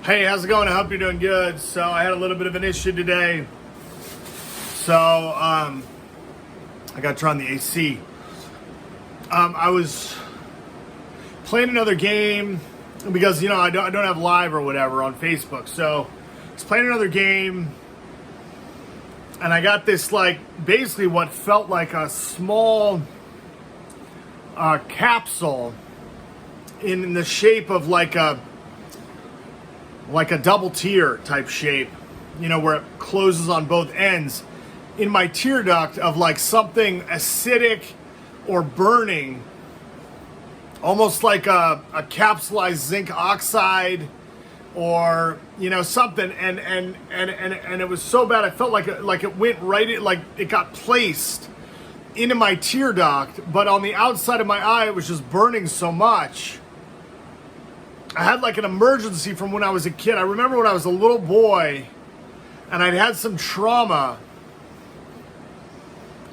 Hey, how's it going? I hope you're doing good. So I had a little bit of an issue today. So I got to turn on the AC. I was playing another game because I don't have live or whatever on Facebook. So I was playing another game, and I got this basically what felt like a small capsule in the shape of like a double tear type shape, where it closes on both ends in my tear duct of something acidic or burning, almost like a capsulized zinc oxide or something, and it was so bad I felt like it went right in, it got placed into my tear duct, but on the outside of my eye it was just burning so much. I had an emergency from when I was a kid. I remember when I was a little boy and I'd had some trauma.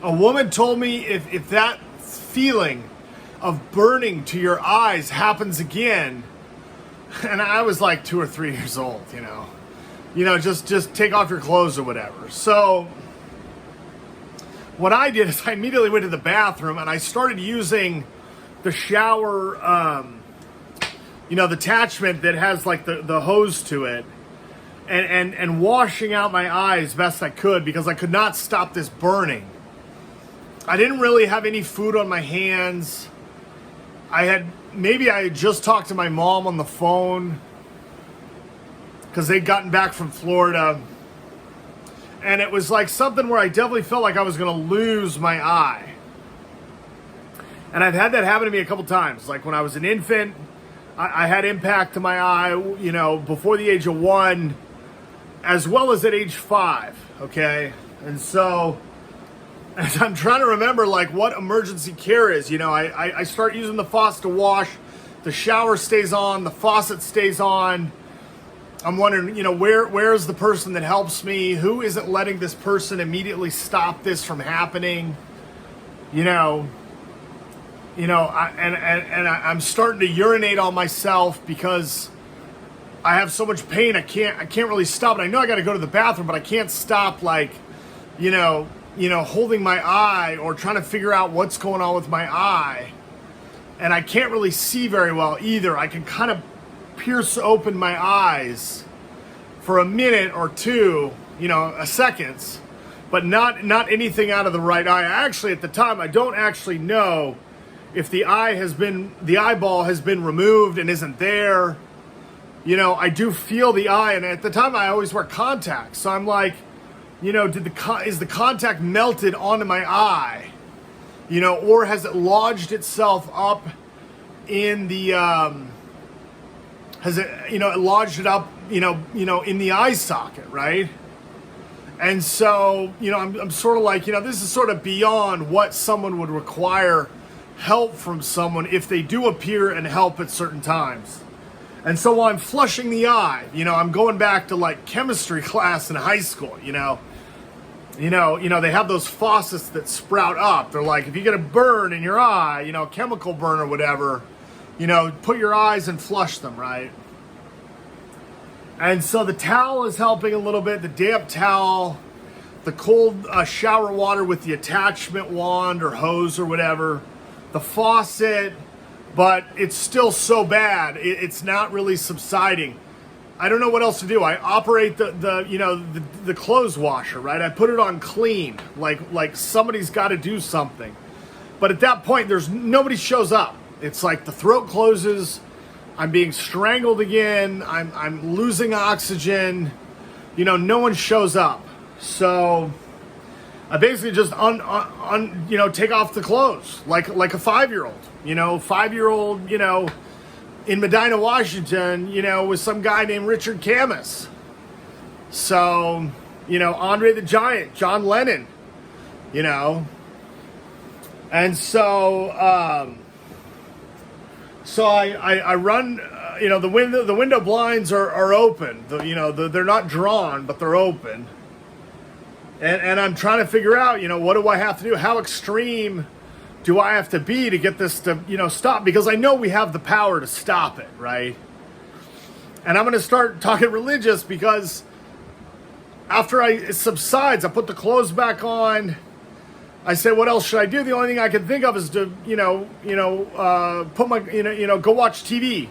A woman told me if that feeling of burning to your eyes happens again, and I was 2 or 3 years old, just take off your clothes or whatever. So what I did is I immediately went to the bathroom and I started using the shower, the attachment that has the hose to it, and washing out my eyes best I could because I could not stop this burning. I didn't really have any food on my hands. I had just talked to my mom on the phone because they'd gotten back from Florida. And it was something where I definitely felt like I was going to lose my eye. And I've had that happen to me a couple times. When I was an infant, I had impact to my eye, before the age of 1, as well as at age 5, okay? And so, as I'm trying to remember, what emergency care is, I start using the faucet to wash, the shower stays on, the faucet stays on. I'm wondering, where's the person that helps me? Who isn't letting this person immediately stop this from happening? I'm starting to urinate on myself because I have so much pain. I can't really stop it. I know I got to go to the bathroom, but I can't stop holding my eye or trying to figure out what's going on with my eye. And I can't really see very well either. I can kind of pierce open my eyes for a minute or two, a seconds, but not anything out of the right eye. Actually, at the time, I don't actually know if the eyeball has been removed and isn't there. I do feel the eye, and at the time I always wear contacts. So I'm is the contact melted onto my eye? Or has it lodged itself up in the, it lodged it up, in the eye socket, right? And so, I'm sort of this is sort of beyond what someone would require help from someone if they do appear and help at certain times. And so while I'm flushing the eye, I'm going back to chemistry class in high school, they have those faucets that sprout up. They're if you get a burn in your eye, chemical burn or whatever, put your eyes and flush them, right? And so the towel is helping a little bit, the damp towel, the cold shower water with the attachment wand or hose or whatever, the faucet, but it's still so bad. It's not really subsiding. I don't know what else to do. I operate the clothes washer, right? I put it on clean, like somebody's got to do something. But at that point, nobody shows up. It's the throat closes. I'm being strangled again. I'm losing oxygen. No one shows up. So I basically just take off the clothes like a 5-year-old. 5-year-old, in Medina, Washington, with some guy named Richard Camus. So, Andre the Giant, John Lennon, And so, I run, the window blinds are open. They're not drawn, but they're open. And I'm trying to figure out, what do I have to do? How extreme do I have to be to get this to, stop? Because I know we have the power to stop it, right? And I'm going to start talking religious because after it subsides, I put the clothes back on. I say, what else should I do? The only thing I can think of is to, put my, go watch TV.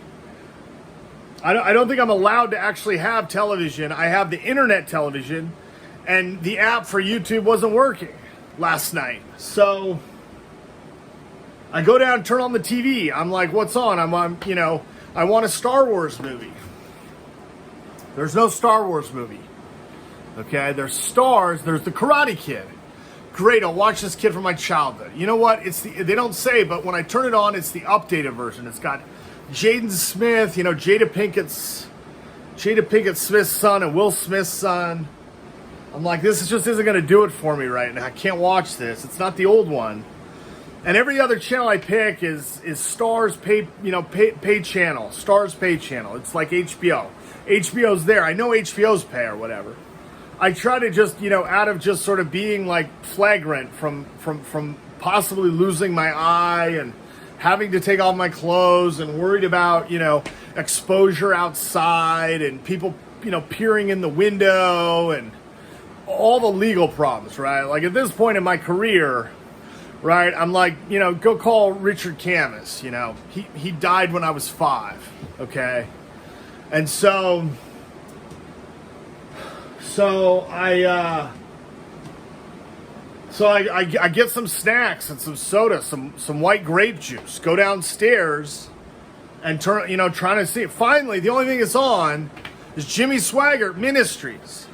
I don't think I'm allowed to actually have television. I have the internet television, and the app for YouTube wasn't working last night. So I go down, turn on the TV. I'm like, what's on? I'm on, I want a Star Wars movie. There's no Star Wars movie. Okay, there's stars. There's the Karate Kid. Great, I'll watch this kid from my childhood. You know what? They don't say, but when I turn it on, it's the updated version. It's got Jaden Smith, Jada Pinkett Smith's son and Will Smith's son. I'm like, this just isn't going to do it for me right now. I can't watch this. It's not the old one. And every other channel I pick is Starz pay channel. Starz pay channel. It's like HBO. HBO's there. I know HBO's pay or whatever. I try to just, out of just sort of being like flagrant from possibly losing my eye and having to take off my clothes and worried about, exposure outside and people, peering in the window and all the legal problems, right? Like at this point in my career, right, I'm like, go call Richard Camus, he died when I was 5, okay? And so I get some snacks and some soda, some white grape juice. Go downstairs and trying to see it. Finally, the only thing that's on is Jimmy Swaggart Ministries.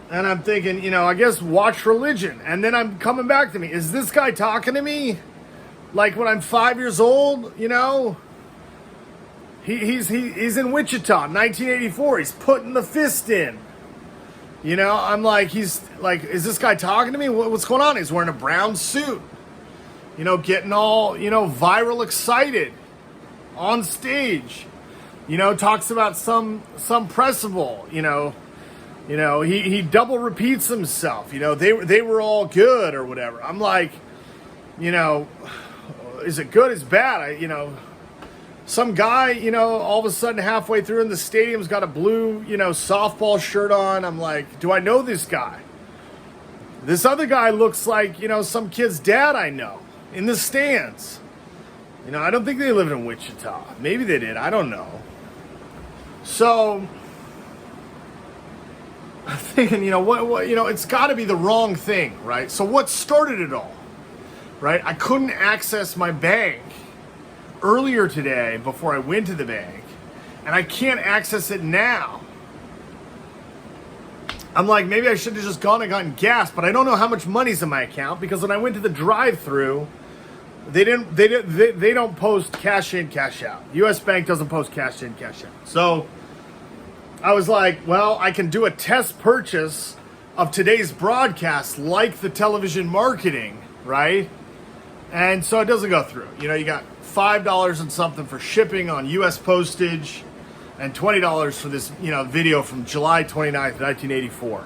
And I'm thinking, I guess watch religion. And then I'm coming back to me. Is this guy talking to me like when I'm 5 years old? He's in Wichita, 1984. He's putting the fist in. I'm like, he's like, is this guy talking to me? What's going on? He's wearing a brown suit, getting all, viral excited on stage, talks about some principle, he double repeats himself, they were all good or whatever. I'm like, is it good? Is it bad? Some guy, all of a sudden halfway through in the stadium's got a blue, softball shirt on. I'm like, do I know this guy? This other guy looks like, some kid's dad I know in the stands. I don't think they live in Wichita. Maybe they did. I don't know. So I'm thinking, what it's got to be the wrong thing, right? So what started it all, right? I couldn't access my bank earlier today before I went to the bank, and I can't access it now. I'm like, maybe I should have just gone and gotten gas, but I don't know how much money's in my account because when I went to the drive-through, they don't post cash in, cash out. US Bank doesn't post cash in, cash out. So I was like, well, I can do a test purchase of today's broadcast like the television marketing, right? And so it doesn't go through. You got $5 and something for shipping on U.S. postage and $20 for this, video from July 29th, 1984.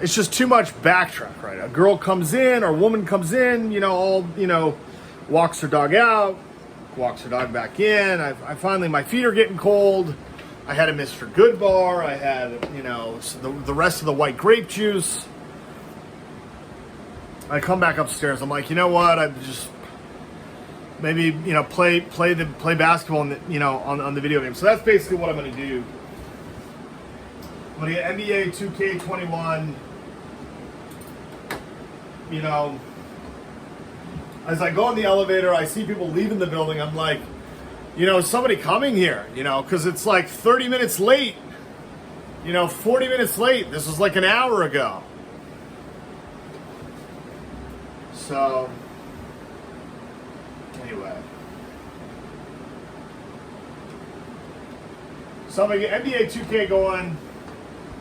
It's just too much backtrack, right? A girl comes in or a woman comes in, walks her dog out, walks her dog back in. I finally, my feet are getting cold. I had a Mr. Goodbar. I had, the rest of the white grape juice. I come back upstairs. I'm like, you know what? I'm just maybe play basketball on the video game. So that's basically what I'm going to do. I'm going to get NBA 2K21. As I go in the elevator, I see people leaving the building. I'm like, is somebody coming here? Because it's like 30 minutes late. 40 minutes late. This was like an hour ago. So, anyway. So I'm going to get NBA 2K going.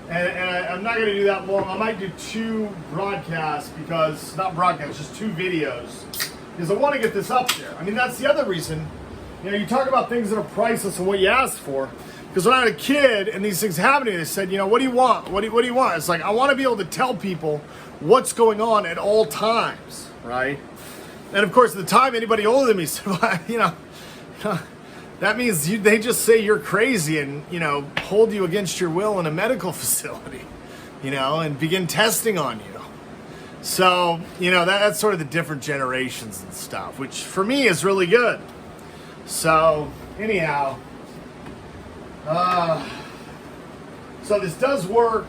And I'm not going to do that long. I might do 2 broadcasts just 2 videos. Because I want to get this up there. I mean, that's the other reason. You talk about things that are priceless and what you ask for. Because when I was a kid and these things happening, they said, what do you want? What do you want? It's like, I want to be able to tell people what's going on at all times, right? And of course, at the time, anybody older than me said, well, that means they just say you're crazy and, you know, hold you against your will in a medical facility, you know, and begin testing on you. So, you know, that's sort of the different generations and stuff, which for me is really good. So, anyhow, so this does work.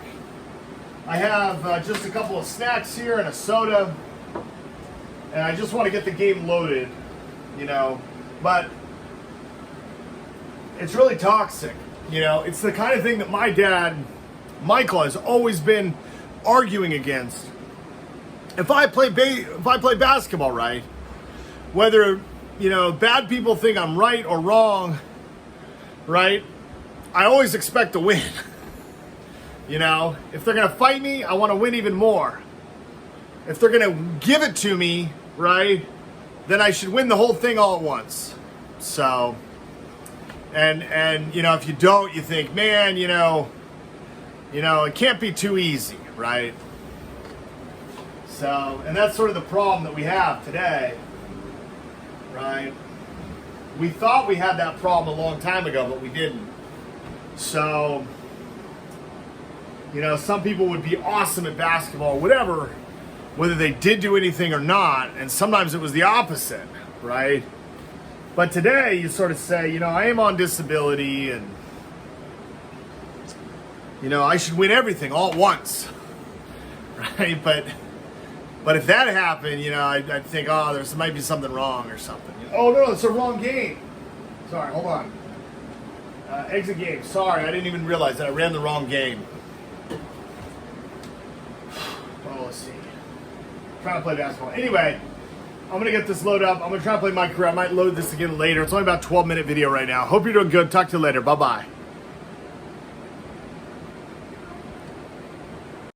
I have just a couple of snacks here and a soda, and I just want to get the game loaded, you know, but it's really toxic, you know. It's the kind of thing that my dad, Michael, has always been arguing against. If I play basketball right, whether, you know, bad people think I'm right or wrong, right, I always expect to win. You know, if they're going to fight me, I want to win even more. If they're going to give it to me, right, then I should win the whole thing all at once. So, and you know, if you don't, you think, man, you know, it can't be too easy, right? So, and that's sort of the problem that we have today, right? We thought we had that problem a long time ago, but we didn't. So, you know, some people would be awesome at basketball, whatever, whether they did do anything or not, and sometimes it was the opposite, right? But today, you sort of say, you know, I am on disability, and, you know, I should win everything all at once, right? But if that happened, you know, I'd think, oh, there might be something wrong or something. Oh, no, it's the wrong game. Sorry, hold on. Exit game. Sorry, I didn't even realize that I ran the wrong game. Well, let's see. I'm trying to play basketball. Anyway, I'm going to get this loaded up. I'm going to try to play my career. I might load this again later. It's only about a 12-minute video right now. Hope you're doing good. Talk to you later. Bye-bye.